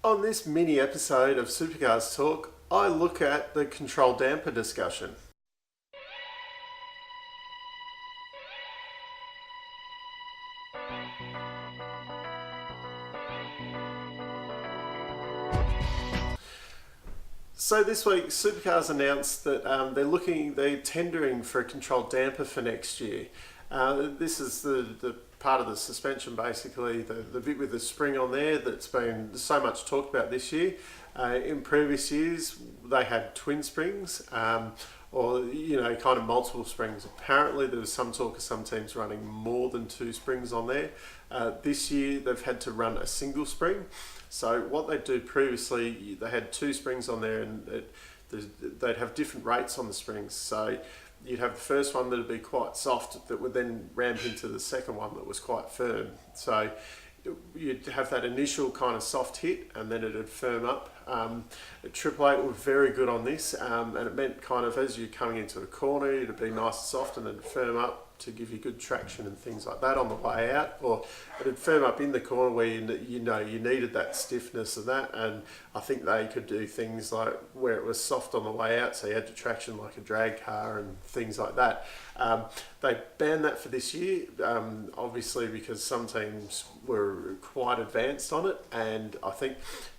On this mini episode of Supercars Talk, I look at the control damper discussion. So this week, Supercars announced that they're tendering for a controlled damper for next year. This is the part of the suspension, basically, the bit with the spring on there that's been so much talked about this year. In previous years, they had twin springs, or kind of multiple springs. Apparently, there was some talk of some teams running more than two springs on there. This year, they've had to run a single spring. So what they do previously, they had two springs on there, and they'd have different rates on the springs. So you'd have the first one that would be quite soft, that would then ramp into the second one that was quite firm. So you'd have that initial kind of soft hit, and then it'd firm up. Triple Eight were very good on this, and it meant kind of as you're coming into a corner, it'd be nice and soft, and then firm up to give you good traction and things like that on the way out, or it'd firm up in the corner where you needed that stiffness of that. And I think they could do things like where it was soft on the way out, so you had the traction like a drag car and things like that. They banned that for this year, obviously because some teams were quite advanced on it, and I think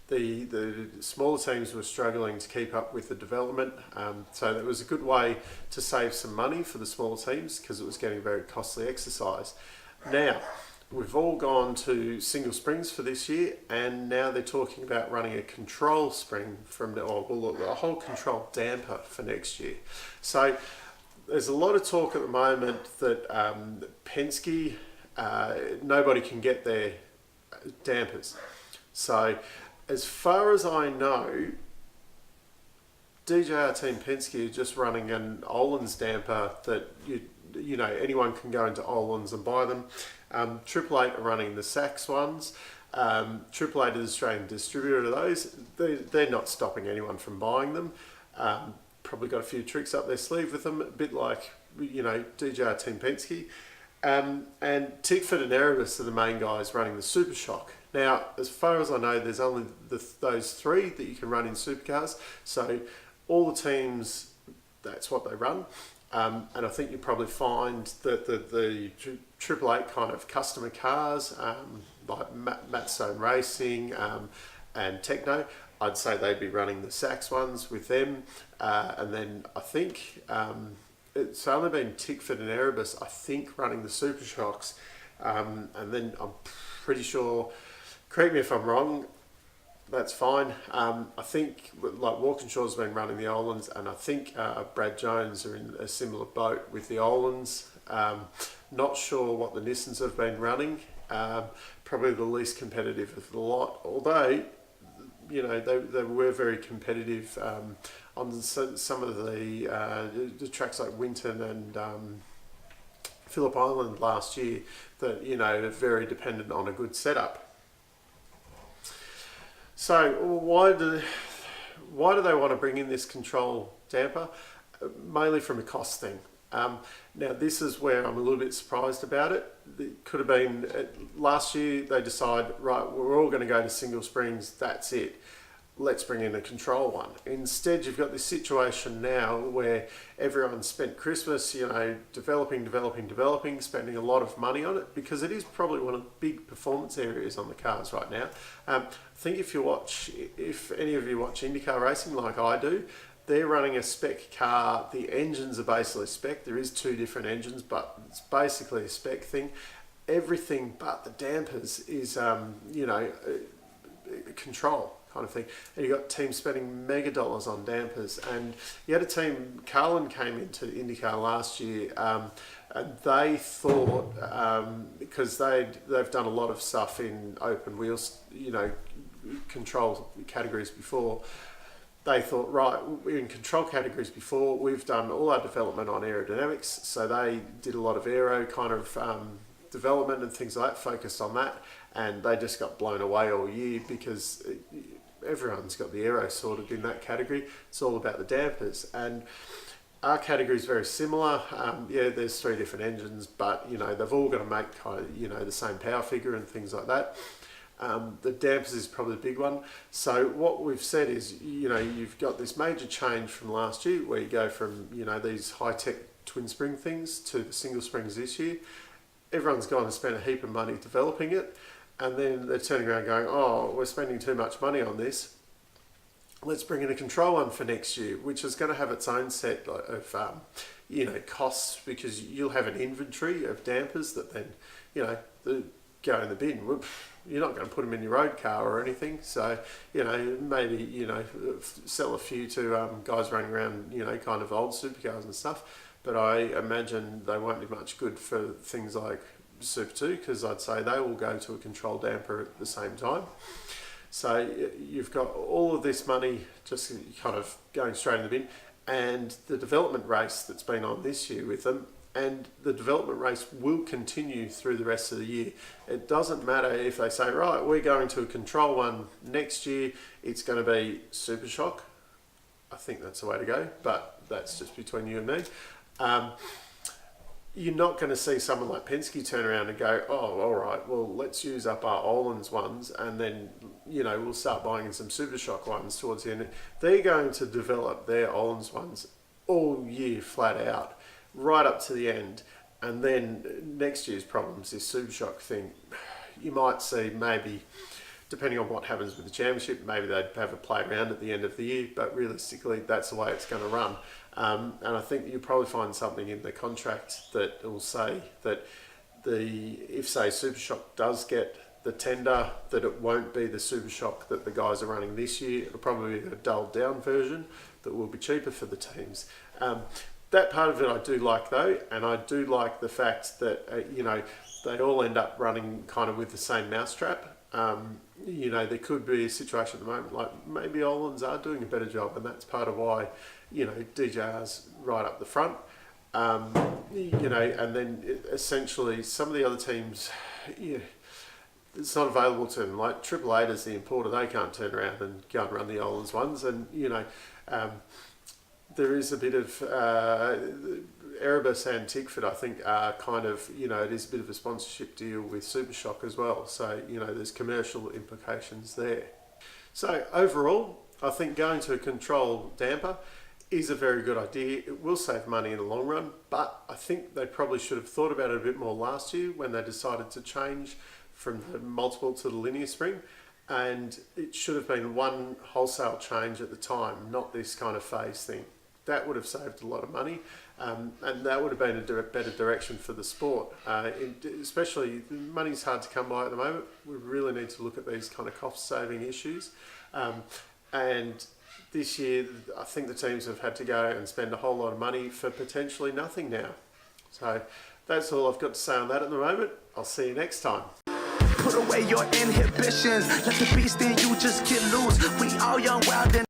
the smaller teams were struggling to keep up with the development, so it was a good way to save some money for the smaller teams because it was getting a very costly exercise. Now, we've all gone to single springs for this year, and now they're talking about running a control spring a whole control damper for next year. So there's a lot of talk at the moment that Penske, nobody can get their dampers. So as far as I know, DJR Team Penske are just running an Öhlins damper that anyone can go into Öhlins and buy them. Triple Eight are running the Sachs ones. Triple Eight is Australian distributor of those. They're not stopping anyone from buying them. Probably got a few tricks up their sleeve with them, a bit like DJR Team Penske. And Tickford and Erebus are the main guys running the Super Shock. Now, as far as I know, there's only those three that you can run in supercars. So all the teams, that's what they run. And I think you probably find that the Triple Eight kind of customer cars, like Matt Stone Racing and Techno, I'd say they'd be running the Sachs ones with them. And then I think it's only been Tickford and Erebus, I think, running the Super Shocks. And then I'm pretty sure, correct me if I'm wrong, that's fine. I think like Walkinshaw's been running the Öhlins, and I think Brad Jones are in a similar boat with the Öhlins. Not sure what the Nissans have been running. Probably the least competitive of the lot, although they were very competitive on some of the tracks like Winton and Phillip Island last year that are very dependent on a good setup. So why do they want to bring in this control damper? Mainly from a cost thing. Now this is where I'm a little bit surprised about it. It could have been last year they decide, right, we're all going to go to single springs, that's it. Let's bring in a control one. Instead, you've got this situation now where everyone spent Christmas, developing, spending a lot of money on it, because it is probably one of the big performance areas on the cars right now. I think if any of you watch IndyCar racing like I do, they're running a spec car. The engines are basically spec. There is two different engines, but it's basically a spec thing. Everything but the dampers is, control kind of thing. And you got teams spending mega dollars on dampers. And you had a team, Carlin came into IndyCar last year, and they thought, because they've done a lot of stuff in open wheels, control categories before, they thought, right, we're in control categories before, we've done all our development on aerodynamics, so they did a lot of aero kind of development and things like that, focused on that, and they just got blown away all year because everyone's got the aero sorted in that category. It's all about the dampers, and our category is very similar. There's three different engines, but they've all got to make kind of, the same power figure and things like that. The dampers is probably the big one. So what we've said is, you've got this major change from last year where you go from, these high-tech twin spring things to the single springs this year. Everyone's gone and spent a heap of money developing it, and then they're turning around going, oh, we're spending too much money on this. Let's bring in a control one for next year, which is going to have its own set of, costs, because you'll have an inventory of dampers that then, go in the bin. Whoop, you're not going to put them in your road car or anything. So, maybe, sell a few to guys running around, kind of old supercars and stuff. But I imagine they won't be much good for things like Super 2, because I'd say they will go to a control damper at the same time. So you've got all of this money just kind of going straight in the bin, and the development race that's been on this year with them, and the development race will continue through the rest of the year. It doesn't matter if they say, right, we're going to a control one next year, it's going to be Super Shock. I think that's the way to go, but that's just between you and me. You're not going to see someone like Penske turn around and go, oh, all right, well, let's use up our Öhlins ones, and then, we'll start buying in some Super Shock ones towards the end. They're going to develop their Öhlins ones all year flat out, right up to the end. And then next year's problems, this Super Shock thing, you might see maybe, depending on what happens with the championship, maybe they'd have a play around at the end of the year, but realistically, that's the way it's going to run. And I think you'll probably find something in the contract that will say that if say Super Shock does get the tender, that it won't be the Super Shock that the guys are running this year. It'll probably be a dulled down version that will be cheaper for the teams. That part of it I do like though, and I do like the fact that they all end up running kind of with the same mousetrap. There could be a situation at the moment like maybe Öhlins are doing a better job, and that's part of why DJR's right up the front. And then essentially some of the other teams, it's not available to them. Like Triple Eight is the importer; they can't turn around and go and run the Öhlins ones, and there is a bit of Erebus and Tigford, I think, are kind of, it is a bit of a sponsorship deal with Super Shock as well. So, there's commercial implications there. So overall, I think going to a control damper is a very good idea. It will save money in the long run, but I think they probably should have thought about it a bit more last year when they decided to change from the multiple to the linear spring. And it should have been one wholesale change at the time, not this kind of phase thing. That would have saved a lot of money, and that would have been a better direction for the sport. Especially, money's hard to come by at the moment. We really need to look at these kind of cost-saving issues. And this year, I think the teams have had to go and spend a whole lot of money for potentially nothing now. So that's all I've got to say on that at the moment. I'll see you next time. Put away your inhibitions. Let the beast in you just get loose. We all young, wild, and